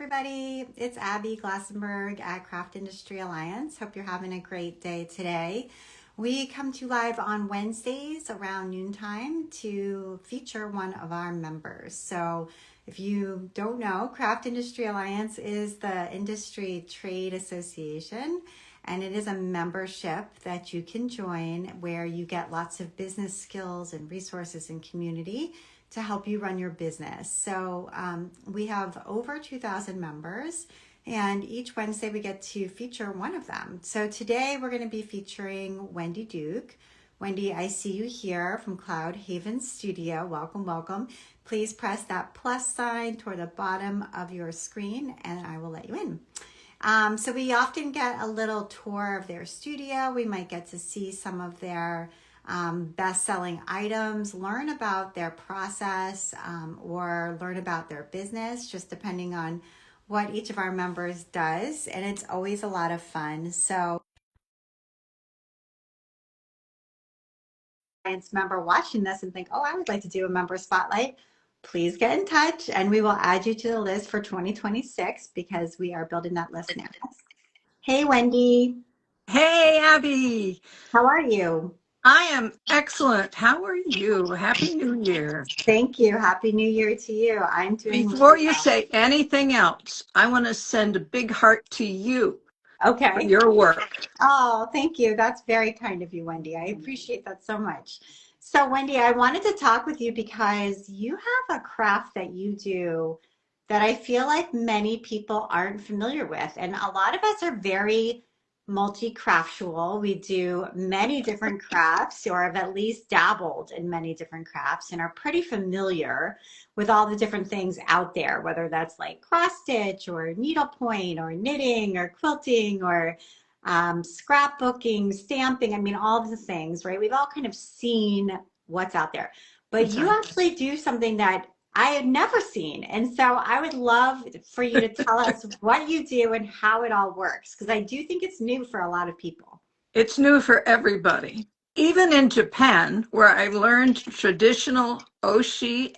everybody. It's Abby Glassenberg at Craft Industry Alliance. Hope you're having a great day today. We come to you live on Wednesdays around noontime to feature one of our members. So if you don't know, Craft Industry Alliance is the industry trade association, and it is a membership that you can join where you get lots of business skills and resources and community to help you run your business. So we have over 2,000 members, and each Wednesday we get to feature one of them. So today we're going to be featuring Wendy Duke. Wendy, I see you here from Cloud Haven Studio. Welcome, welcome. Please press that plus sign toward the bottom of your screen and I will let you in. So we often get a little tour of their studio. We might get to see some of their best-selling items, learn about their process, or learn about their business, just depending on what each of our members does. And it's always a lot of fun. So, clients member watching this and think, oh, I would like to do a member spotlight, please get in touch and we will add you to the list for 2026 because we are building that list now. Hey, Wendy. Hey, Abby. How are you? I am excellent. How are you? Happy New Year. Thank you. Happy New Year to you. I'm doing Before really you well. say anything else, I want to send a big heart to you for Okay. your work. Oh, thank you. That's very kind of you, Wendy. I appreciate that so much. So, Wendy, I wanted to talk with you because you have a craft that you do that I feel like many people aren't familiar with. And a lot of us are very multi-craftual. We do many different crafts or have at least dabbled in many different crafts and are pretty familiar with all the different things out there, whether that's like cross stitch or needlepoint or knitting or quilting or scrapbooking, stamping, I mean, all of the things, right? We've all kind of seen what's out there. But That's you right. actually do something that I had never seen. And so I would love for you to tell us what you do and how it all works, because I do think it's new for a lot of people. It's new for everybody. Even in Japan, where I learned traditional oshi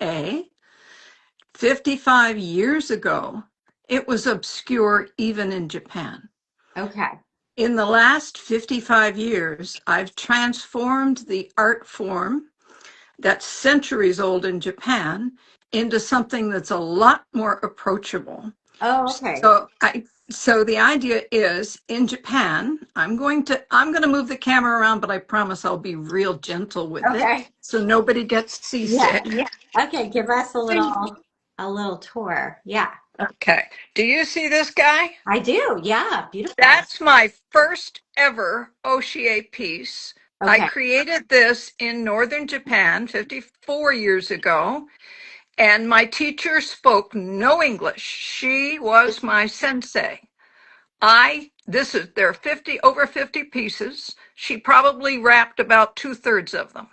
55 years ago, it was obscure even in Japan. Okay. In the last 55 years, I've transformed the art form that's centuries old in Japan into something that's a lot more approachable. Oh, okay. So the idea is in Japan, I'm going to move the camera around, but I promise I'll be real gentle with it Okay. so nobody gets Yeah. seasick. Okay. Give us a little tour. Yeah. Okay. Do you see this guy? I do. Yeah. Beautiful. That's my first ever Oshie piece. I Okay. created this in northern Japan 54 years ago, and my teacher spoke no English. She was my sensei. There are 50, over 50 pieces. She probably wrapped about two-thirds of them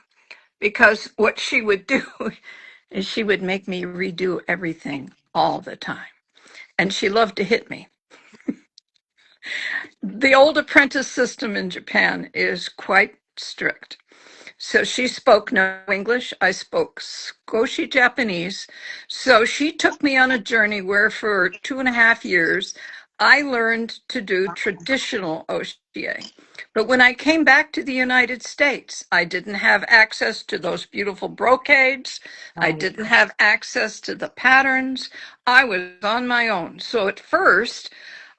because what she would do is she would make me redo everything all the time. And she loved to hit me. The old apprentice system in Japan is quite strict. So she spoke no English. I spoke Scotia Japanese. So she took me on a journey where for 2.5 years, I learned to do traditional OCA. But when I came back to the United States, I didn't have access to those beautiful brocades. I Right. didn't have access to the patterns. I was on my own. So at first,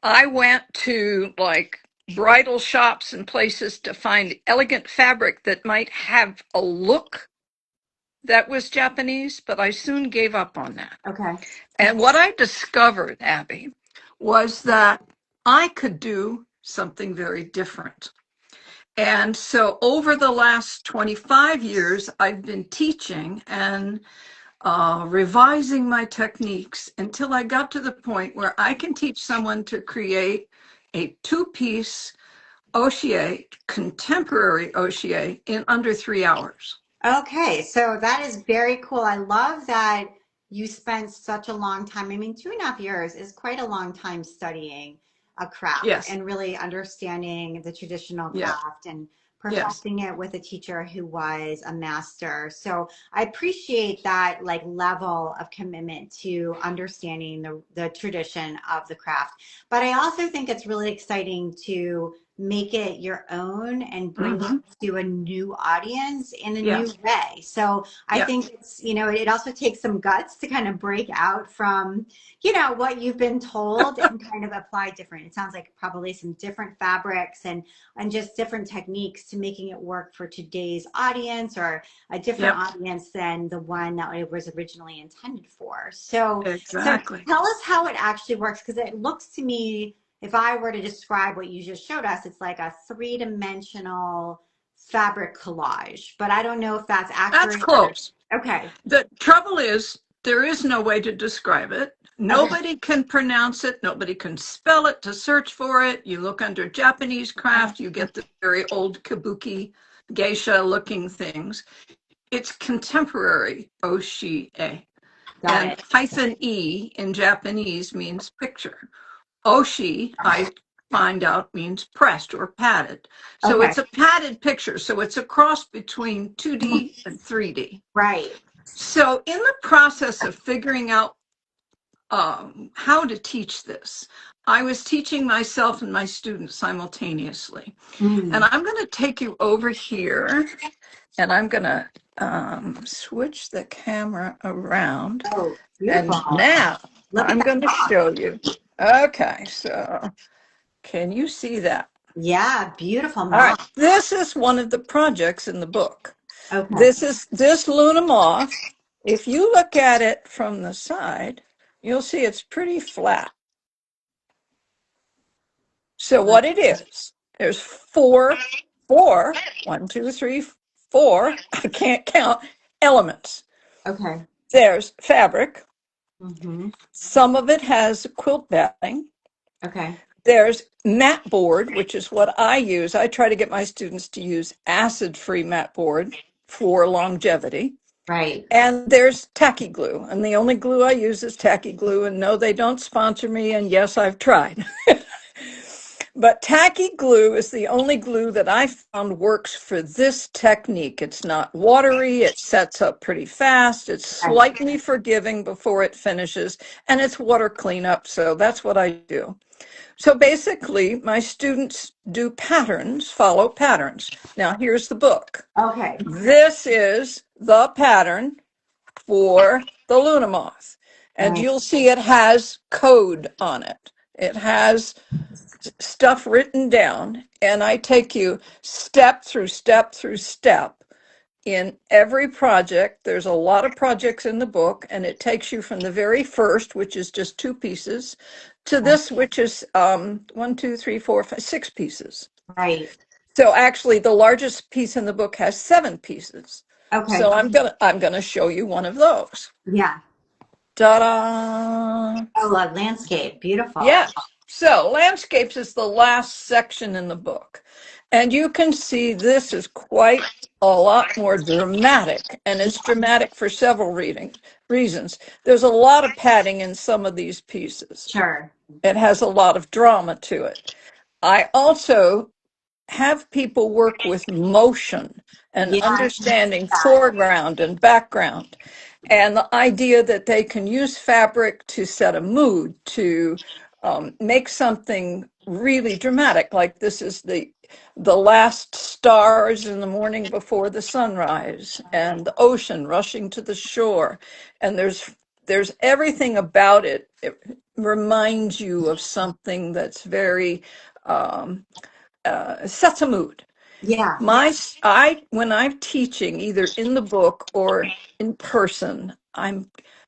I went to like bridal shops and places to find elegant fabric that might have a look that was Japanese, but I soon gave up on that. Okay. And what I discovered, Abby, was that I could do something very different. And so over the last 25 years, I've been teaching and revising my techniques until I got to the point where I can teach someone to create a two-piece Oshie, contemporary Oshie, in under 3 hours. Okay, so that is very cool. I love that you spent such a long time. I mean, 2.5 years is quite a long time studying a craft Yes, and really understanding the traditional yeah, craft and Yes. perfecting it with a teacher who was a master. So I appreciate that like level of commitment to understanding the tradition of the craft. But I also think it's really exciting to make it your own and bring it Mm-hmm. to a new audience in a new Yes. way. So I Yeah. think it's, it also takes some guts to kind of break out from, what you've been told and kind of apply different. It sounds like probably some different fabrics and just different techniques to making it work for today's audience or a different Yep. audience than the one that it was originally intended for. So Exactly. tell us how it actually works because it looks to me, if I were to describe what you just showed us, it's like a three-dimensional fabric collage. But I don't know if that's That's accurate or close. okay. The trouble is, there is no way to describe it. Okay. Nobody can pronounce it. Nobody can spell it to search for it. You look under Japanese craft, you get the very old kabuki geisha looking things. It's contemporary oshie. Got And it. hyphen E in Japanese means picture. Oshi, I find out, means pressed or padded. So Okay. it's a padded picture. So it's a cross between 2D and 3D. Right. So, in the process of figuring out how to teach this, I was teaching myself and my students simultaneously. And Mm. I'm going to take you over here and I'm going to switch the camera around. Oh, And beautiful. now Look at I'm that going to box. show you. Okay, so can you see that? Yeah, beautiful All right, mom. this is one of the projects in the book. Okay. This Luna moth. If you look at it from the side, you'll see it's pretty flat. So what it is, there's one, two, three, four, I can't count, elements. Okay. There's fabric. Mm-hmm. Some of it has quilt batting. Okay. There's mat board, which is what I use. I try to get my students to use acid-free mat board for longevity. Right. And there's tacky glue. And the only glue I use is tacky glue. And no, they don't sponsor me. And yes, I've tried. But tacky glue is the only glue that I found works for this technique. It's not watery, it sets up pretty fast, it's Right. slightly forgiving before it finishes, and it's water cleanup. So that's what I do. So basically, my students do patterns, follow patterns. Now, here's the book. Okay. This is the pattern for the Luna moth. And Right. you'll see it has code on it. It has stuff written down, and I take you step through step through step in every project. There's a lot of projects in the book, and it takes you from the very first, which is just two pieces, to this, which is one, two, three, four, five, six pieces. Right. So actually, the largest piece in the book has seven pieces. Okay. So I'm gonna show you one of those. Yeah. Ta-da! Oh, a landscape. Beautiful. Yeah. So landscapes is the last section in the book. And you can see this is quite a lot more dramatic. And it's dramatic for several reasons. There's a lot of padding in some of these pieces. Sure. It has a lot of drama to it. I also have people work with motion and Yeah. I can see understanding that. foreground and background, and the idea that they can use fabric to set a mood, to make something really dramatic, like this is the last stars in the morning before the sunrise and the ocean rushing to the shore, and there's everything about it. It reminds you of something that's very sets a mood. Yeah. When I'm teaching either in the book or in person,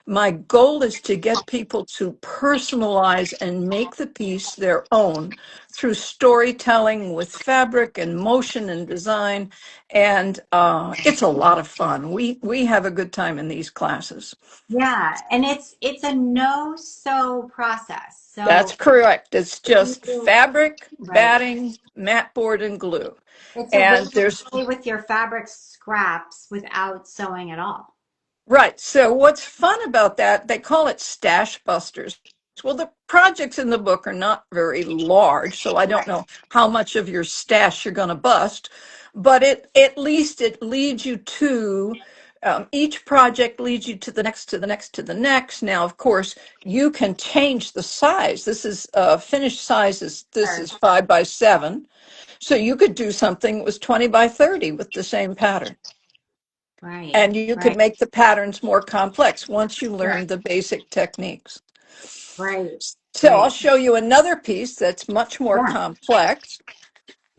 my goal is to get people to personalize and make the piece their own through storytelling with fabric and motion and design, and it's a lot of fun. We have a good time in these classes. Yeah. And it's a no sew process. That's So correct. It's just you, fabric, right. batting, mat board, and glue. It's a way And to there's play with your fabric scraps without sewing at all. Right. So what's fun about that, they call it stash busters. Well, the projects in the book are not very large, so I don't Right. know how much of your stash you're going to bust, but it at least it leads you to each project leads you to the next, to the next, to the next. Now, of course, you can change the size. This is finished size is this Sure. is 5 by 7, so you could do something that was 20 by 30 with the same pattern, Right. and you could Right. make the patterns more complex once you Sure. learn the basic techniques. Right. So I'll Right. show you another piece that's much more Yeah. complex.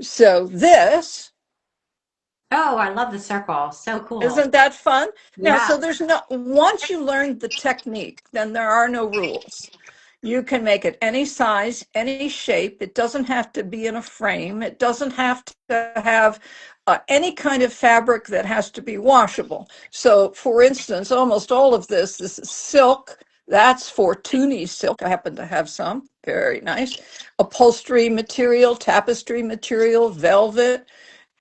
So this, Oh, I love the circle. So cool. isn't that fun? Now, Yeah. so there's no, once you learn the technique, then there are no rules. You can make it any size, any shape. It doesn't have to be in a frame. It doesn't have to have any kind of fabric that has to be washable. So, for instance, almost all of this is silk. That's for Toonie silk. I happen to have some. Very nice. Upholstery material, tapestry material, velvet.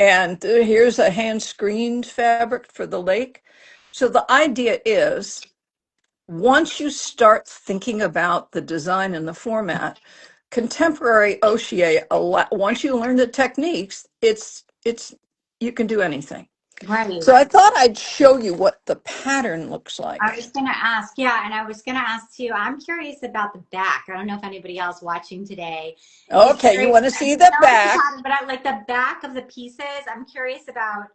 And here's a hand screened fabric for the lake. So the idea is once you start thinking about the design and the format, contemporary Oshie, once you learn the techniques, it's you can do anything. Right. So I thought I'd show you what the pattern looks I like. was gonna ask, yeah, and I was gonna ask too. I'm curious about the back. I don't know if anybody else watching today is Okay, you curious. want to I see the know it's a back? pattern, but I like the back of the pieces. I'm curious about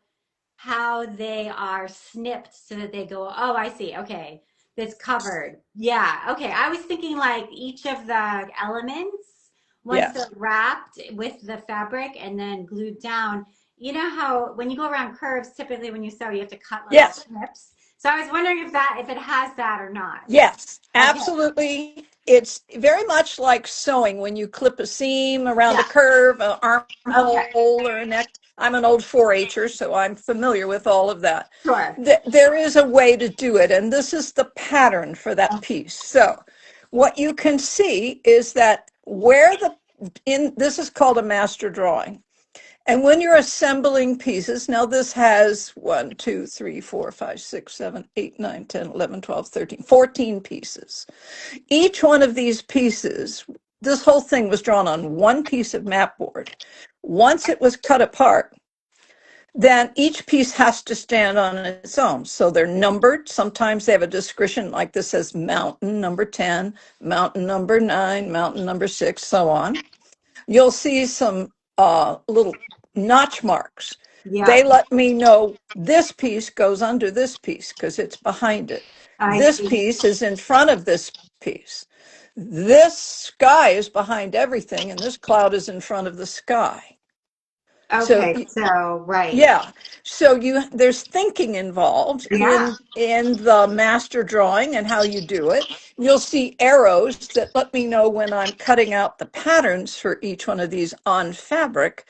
how they are snipped so that they go, oh, I see. Okay. That's covered. Yeah. Okay. I was thinking like each of the elements, once they're Yes. wrapped with the fabric and then glued down, you know how when you go around curves, typically when you sew, you have to cut little Yes. snips. So I was wondering if it has that or not. Yes, Okay. absolutely. It's very much like sewing when you clip a seam around a Yeah. curve, an Okay. armhole, or a neck. I'm an old 4-H'er, so I'm familiar with all of that. Sure. There is a way to do it, and this is the pattern for that piece. So, what you can see is that where the in this is called a master drawing. And when you're assembling pieces, now this has 1, 2, 3, 4, 5, 6, 7, 8, 9, 10, 11, 12, 13, 14 pieces. Each one of these pieces, this whole thing was drawn on one piece of map board. Once it was cut apart, then each piece has to stand on its own. So they're numbered. Sometimes they have a description like this says mountain number 10, mountain number 9, mountain number 6, so on. You'll see some little notch marks. They Yeah. let me know this piece goes under this piece because it's behind it. I This see. piece is in front of this piece. This sky is behind everything, and this cloud is in front of the sky. So Okay. So, right. yeah. So there's thinking involved Yeah. in the master drawing and how you do it. You'll see arrows that let me know when I'm cutting out the patterns for each one of these on fabric,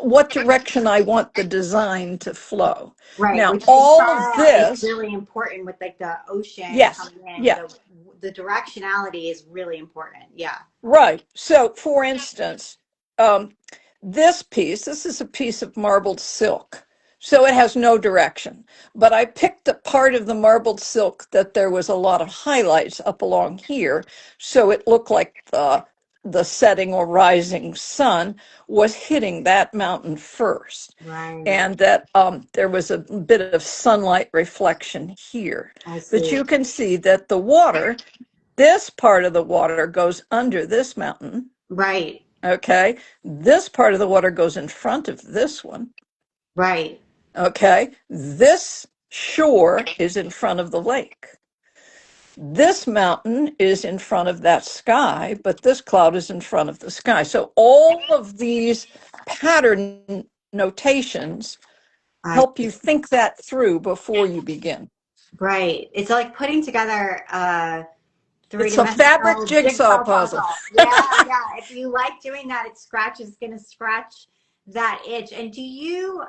what direction I want the design to flow. Right, Now, which we all of saw is this, really important with like the ocean yes, coming in. yes. The directionality is really important. Yeah. Right. So, for instance, um, this is a piece of marbled silk. So it has no direction. But I picked the part of the marbled silk that there was a lot of highlights up along here. So it looked like the setting or rising sun was hitting that mountain first. Right. And that there was a bit of sunlight reflection here. I But see. you can see that the water, this part of the water goes under this mountain. Right. Okay. This part of the water goes in front of this one. Right. Okay. This shore is in front of the lake. This mountain is in front of that sky, but this cloud is in front of the sky. So all of these pattern notations I help you think that through before you begin. right. It's like putting together a It's a fabric three-dimensional jigsaw jigsaw puzzle. puzzle. Yeah, yeah. If you like doing that, it's gonna scratch that itch. And do you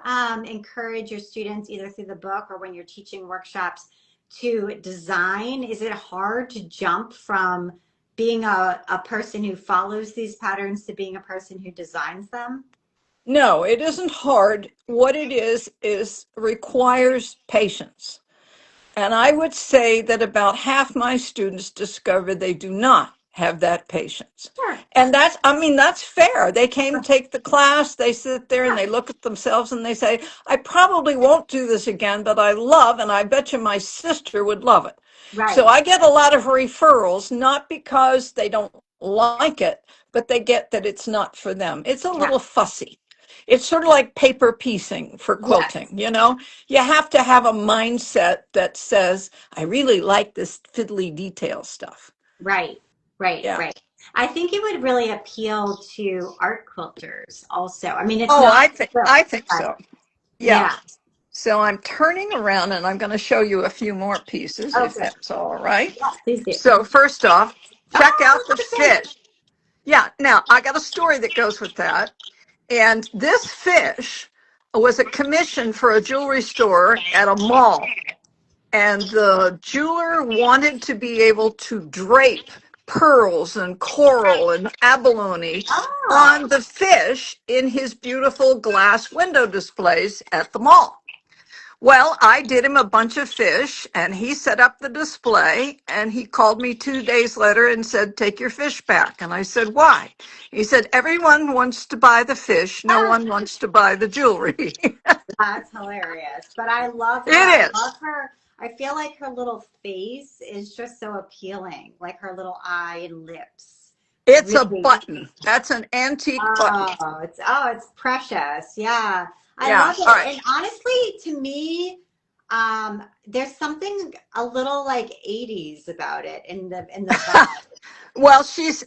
encourage your students either through the book or when you're teaching workshops to design? Is it hard to jump from being a person who follows these patterns to being a person who designs them? No, it isn't hard. What it is requires patience. And I would say that about half my students discover they do not have that patience. Sure. And that's, I mean, that's fair. They came, take the class, they sit there and they look at themselves and they say, I probably won't do this again, but I love, and I bet you my sister would love it. So Right. I get a lot of referrals, not because they don't like it, but they get that it's not for them. It's a Yeah. little fussy. It's sort of like paper piecing for Yes. quilting, you know? You have to have a mindset that says, I really like this fiddly detail stuff. Right. Right. Yeah. Right. I think it would really appeal to art quilters also. I mean, it's Oh, not quilt, I think but so. Yeah. yeah. So I'm turning around and I'm going to show you a few more pieces Oh, if good. that's all right. Yes, please do. So first off, check Oh, out look the at the fish. fish. Yeah, now I got a story that goes with that. And this fish was a commission for a jewelry store at a mall. And the jeweler wanted to be able to drape pearls and coral and abalone Oh, on the fish in his beautiful glass window displays at the mall. Well, I did him a bunch of fish and he set up the display and he called me 2 days later and said, take your fish back. And I said, why? He said, everyone wants to buy the fish. No ah, one wants to buy the jewelry. that's hilarious. But I love her. I It is. love her. I feel like her little face is just so appealing, like her little eye and lips. It's a Really. button. That's an antique button. Oh, it's precious. Yeah. I Yeah. love All it. right. And honestly, to me, there's something a little like 80s about it in the vibe. Well, she's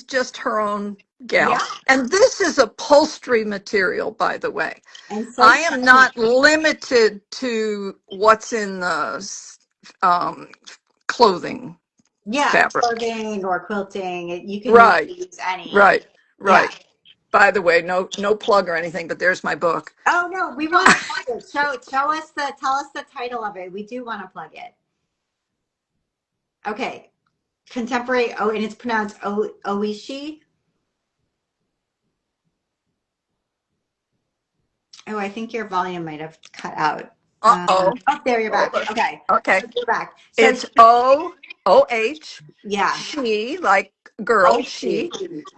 just her own gal. Yeah. And this is upholstery material, by the way. And so I am stunning. not limited to what's in the um, clothing Yeah, fabric. clothing or quilting. You can really Right, use any. right, Yeah. right. By the way, no plug or anything, but there's my book. Oh no, we want to plug it. Tell us the title of it. We do want to plug it. Okay. Contemporary. Oh, and it's pronounced Oishi. Oh, I think your volume might have cut out. Uh-oh. Oh, there you're Hold back. on. Okay, Okay. you're back. So It's O H, yeah, she, like girl, Oishi. she,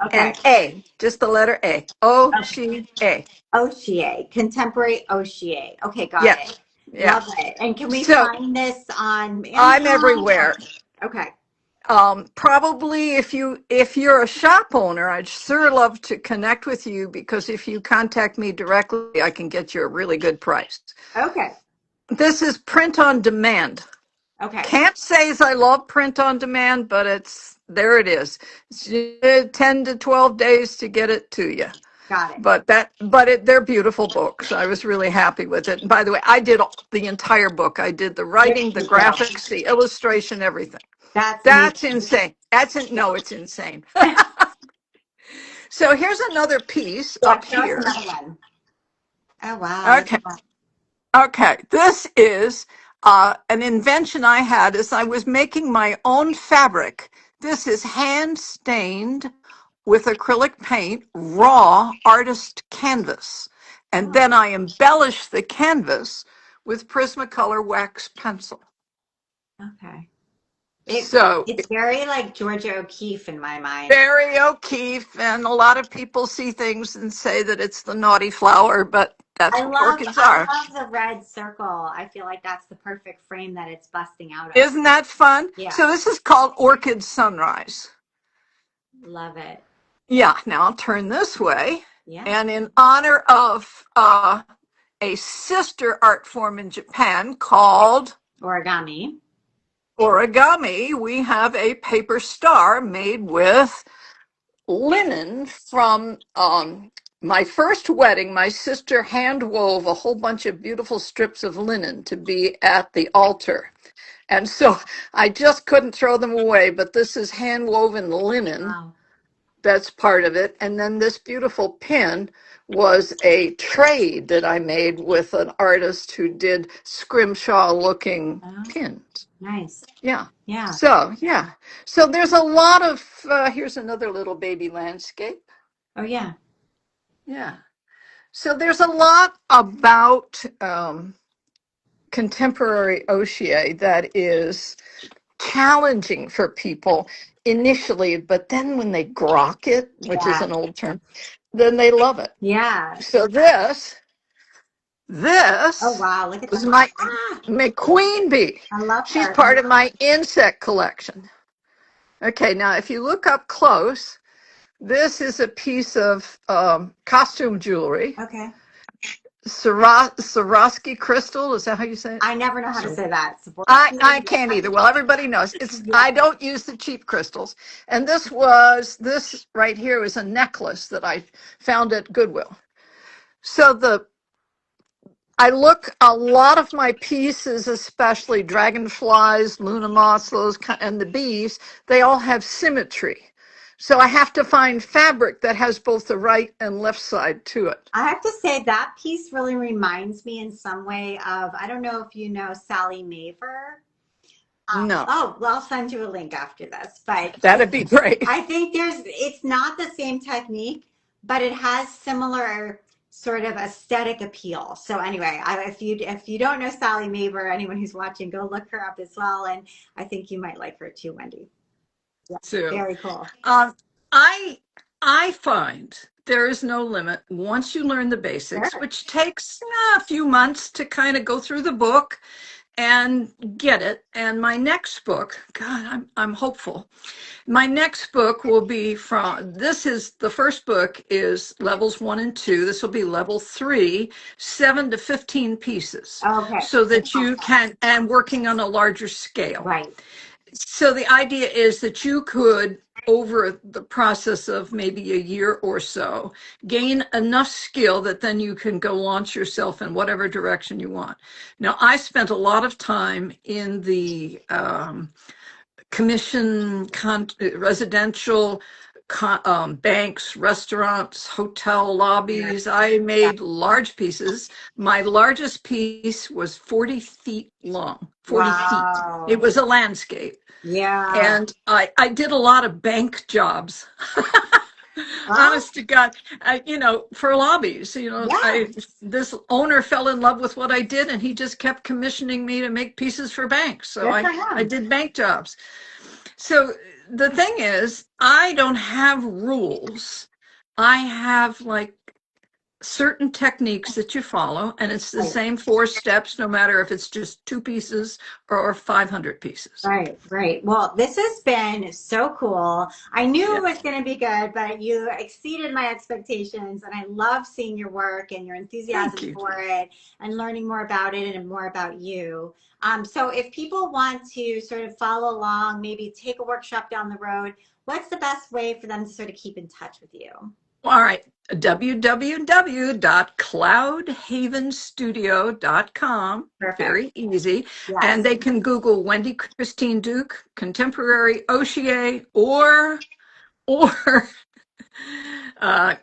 Okay. and A, just the letter A. O, she, A. Oshie, contemporary Oshie. Okay, got Yes. it. Yeah. Love it. And can we So find this on I'm Amazon? everywhere. Okay. Probably if you're a shop owner, I'd sure love to connect with you because if you contact me directly, I can get you a really good price. Okay. This is print on demand. Okay. Can't say as I love print on demand, but it's there it is. It's 10 to 12 days to get it to you. Got it. They're beautiful books. I was really happy with it. And by the way, I did the entire book. I did the There writing, the you go. graphics, the illustration, everything. That's That's amazing. insane. No, it's insane. So here's another piece Yeah, up show us here. another one. Oh wow. Look Okay. at that. Okay. This is an invention I had as I was making my own fabric. This is hand stained with acrylic paint, raw artist canvas. And Oh, then I embellish the canvas with Prismacolor wax pencil. okay. It So it's very like Georgia O'Keeffe in my mind. Barry O'Keefe, and a lot of people see things and say that it's the naughty flower, but that's what orchids I are. love the red circle. I feel like that's the perfect frame that it's busting out of. Isn't that fun? Yeah, So this is called Orchid Sunrise. love it. Yeah, now I'll turn this way. Yeah. And in honor of a sister art form in Japan called Origami. origami, we have a paper star made with linen from my first wedding. My sister hand wove a whole bunch of beautiful strips of linen to be at the altar. And so I just couldn't throw them away, but this is hand woven linen. Wow. That's part of it. And then this beautiful pin was a trade that I made with an artist who did scrimshaw looking Oh, pins. nice. Yeah. Yeah. Yeah. So there's a lot of, here's another little baby landscape. Oh, yeah. Yeah. So there's a lot about contemporary Oshie that is challenging for people. initially, but then when they grok it, which is Yeah. an old term, then they love it. Yeah. So Oh, this wow. Look at was that. my Ah, queen bee. I love She's her. part of my insect collection. Okay, now if you look up close, this is a piece of costume jewelry. Okay. Swarovski crystal, is that how you say it? I never know how to So say that. I can't either. Well, everybody knows it's. Yeah. I don't use the cheap crystals, and this right here was a necklace that I found at Goodwill. So I look a lot of my pieces, especially dragonflies, luna moths, and the bees. They all have symmetry, so I have to find fabric that has both the right and left side to it. I have to say that piece really reminds me in some way of, I don't know if you know Sally Maver. No, Oh, well, I'll send you a link after this. But that'd be great. I think it's not the same technique, but it has similar sort of aesthetic appeal. So anyway, if you don't know Sally Maver, anyone who's watching, go look her up as well. And I think you might like her too, Wendy. Yeah, Too. very cool. Um, I I find there is no limit once you learn the basics, Sure. which takes a few months to kind of go through the book and get it. And my next book, God, I'm hopeful. My next book will be from, this is the first book is levels 1 and 2. This will be level 3, 7 to 15 pieces, Okay. so that you can, and working on a larger scale. Right. So the idea is that you could, over the process of maybe a year or so, gain enough skill that then you can go launch yourself in whatever direction you want. Now, I spent a lot of time in the residential banks, restaurants, hotel Yeah. lobbies. I made large pieces. My largest piece was 40 feet long, 40 feet. It Wow. was a landscape. Yeah. And I did a lot of bank jobs. Well, Honest to God, for lobbies, yeah. this owner fell in love with what I did, and he just kept commissioning me to make pieces for banks. So Good I for I him. did bank jobs. So the thing is, I don't have rules. I have like certain techniques that you follow, and it's the Right. same 4 steps, no matter if it's just 2 pieces or 500 pieces. Right, right. Well, this has been so cool. I knew Yeah. it was going to be good, but you exceeded my expectations, and I love seeing your work and your Thank enthusiasm you. for it and learning more about it and more about you. So if people want to sort of follow along, maybe take a workshop down the road, what's the best way for them to sort of keep in touch with you? All right. www.cloudhavenstudio.com. Perfect. Very easy. And Yes. they can Google Wendy Christine Duke, contemporary Oshie, or uh,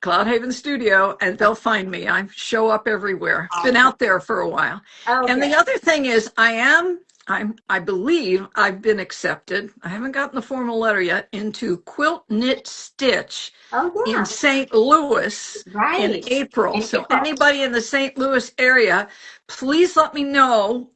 Cloud Haven Studio, and they'll find me. I show up everywhere. Been Awesome. out there for a while. Oh, And good. the other thing is, I believe I've been accepted. I haven't gotten the formal letter yet into Quilt Knit Stitch Oh, in yeah. St. Louis in Right. April. In So April. anybody in the St. Louis area, please let me know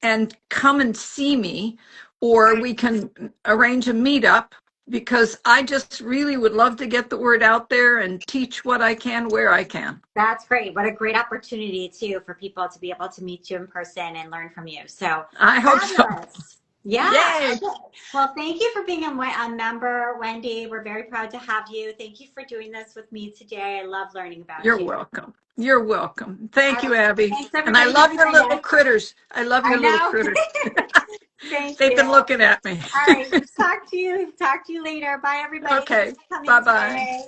and come and see me, or we can arrange a meetup, because I just really would love to get the word out there and teach what I can where I can. That's great. What a great opportunity, too, for people to be able to meet you in person and learn from you. So I hope so. fabulous. Yeah. Yay. Okay. Well, thank you for being a member, Wendy. We're very proud to have you. Thank you for doing this with me today. I love learning about You're you. welcome. You're welcome. All Thank you, right. Abby. Thanks, And I everybody. love Have a your great little day. critters. I love I your little know. critters. Thank They've you. been looking at me. All right. Talk to you later. Bye, everybody. Thanks Okay. for coming Bye bye. today.